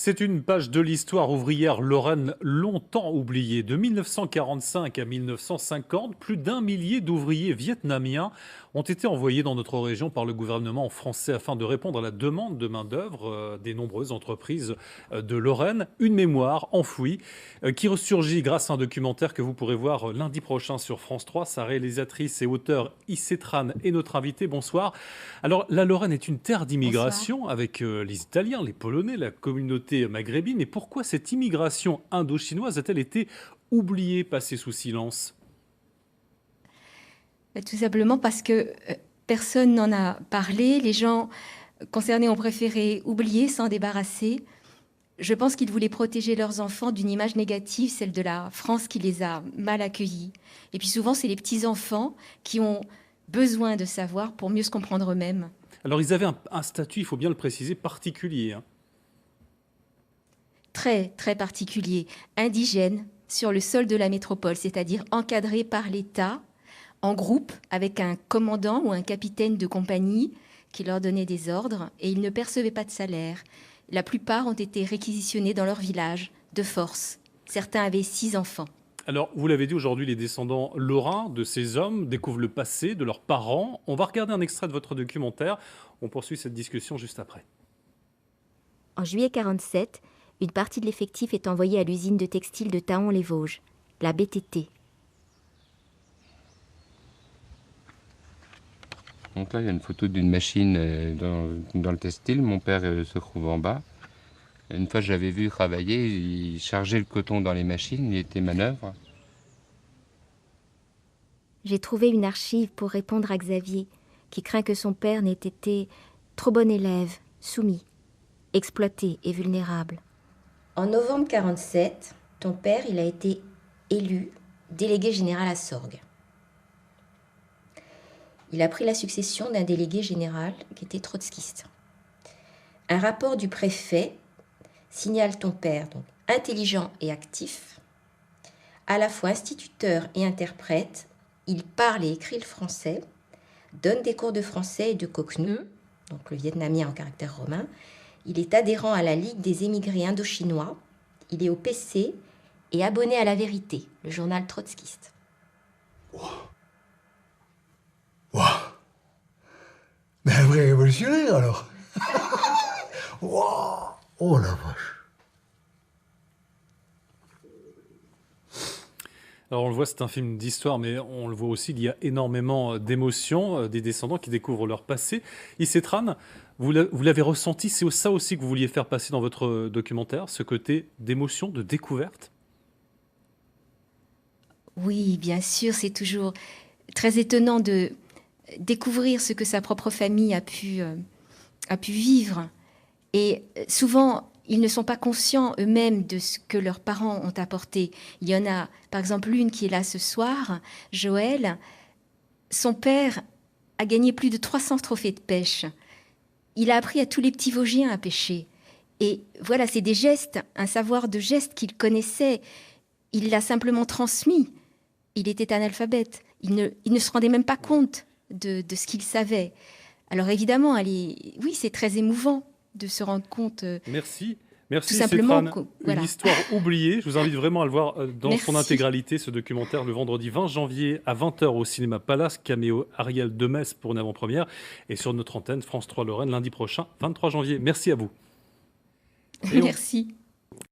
C'est une page de l'histoire ouvrière lorraine longtemps oubliée. De 1945 à 1950, plus d'un millier d'ouvriers vietnamiens ont été envoyés dans notre région par le gouvernement français afin de répondre à la demande de main-d'œuvre des nombreuses entreprises de Lorraine. Une mémoire enfouie qui ressurgit grâce à un documentaire que vous pourrez voir lundi prochain sur France 3. Sa réalisatrice et auteure Issetran est notre invitée. Bonsoir. Alors, la Lorraine est une terre Bonsoir. d'immigration avec les Italiens, les Polonais, la communauté maghrébine. Mais pourquoi cette immigration indo-chinoise a-t-elle été oubliée, passée sous silence? Tout simplement parce que personne n'en a parlé. Les gens concernés ont préféré oublier, s'en débarrasser. Je pense qu'ils voulaient protéger leurs enfants d'une image négative, celle de la France qui les a mal accueillis. Et puis souvent, c'est les petits-enfants qui ont besoin de savoir pour mieux se comprendre eux-mêmes. Alors, ils avaient un statut, il faut bien le préciser, particulier, hein. Très, très particulier, indigènes, sur le sol de la métropole, c'est-à-dire encadrés par l'État, en groupe, avec un commandant ou un capitaine de compagnie qui leur donnait des ordres, et ils ne percevaient pas de salaire. La plupart ont été réquisitionnés dans leur village, de force. Certains avaient 6 enfants. Alors, vous l'avez dit, aujourd'hui, les descendants lorrains de ces hommes découvrent le passé de leurs parents. On va regarder un extrait de votre documentaire. On poursuit cette discussion juste après. En juillet 47, une partie de l'effectif est envoyée à l'usine de textile de Taon-les-Vosges, la BTT. Donc là, il y a une photo d'une machine dans le textile. Mon père se trouve en bas. Une fois, j'avais vu travailler, il chargeait le coton dans les machines, il était manœuvre. J'ai trouvé une archive pour répondre à Xavier, qui craint que son père n'ait été trop bon élève, soumis, exploité et vulnérable. En novembre 47, ton père, il a été élu délégué général à Sorgues. Il a pris la succession d'un délégué général qui était trotskiste. Un rapport du préfet signale ton père, donc intelligent et actif, à la fois instituteur et interprète. Il parle et écrit le français, donne des cours de français et de cockneu, donc le vietnamien en caractère romain. Il est adhérent à la Ligue des émigrés indo-chinois. Il est au PC et abonné à La Vérité, le journal trotskiste. Waouh! Mais un vrai révolutionnaire alors! Waouh! Oh la vache! Alors on le voit, c'est un film d'histoire, mais on le voit aussi, il y a énormément d'émotions, des descendants qui découvrent leur passé. Issetran, vous l'avez ressenti, c'est ça aussi que vous vouliez faire passer dans votre documentaire, ce côté d'émotion, de découverte? Oui, bien sûr, c'est toujours très étonnant de découvrir ce que sa propre famille a pu vivre. Et souvent, ils ne sont pas conscients eux-mêmes de ce que leurs parents ont apporté. Il y en a, par exemple, l'une qui est là ce soir, Joël. Son père a gagné plus de 300 trophées de pêche. Il a appris à tous les petits Vosgiens à pêcher. Et voilà, c'est des gestes, un savoir de gestes qu'il connaissait. Il l'a simplement transmis. Il était analphabète. Il ne se rendait même pas compte de ce qu'il savait. Alors évidemment, oui, c'est très émouvant de se rendre compte Merci. tout Merci, simplement. Issetran. Voilà. Une histoire oubliée. Je vous invite vraiment à le voir dans son Merci. intégralité, ce documentaire, le vendredi 20 janvier à 20 heures au cinéma Palace, caméo Ariel Demès pour une avant-première, et sur notre antenne France 3 Lorraine lundi prochain, 23 janvier. Merci à vous. Et on- Merci.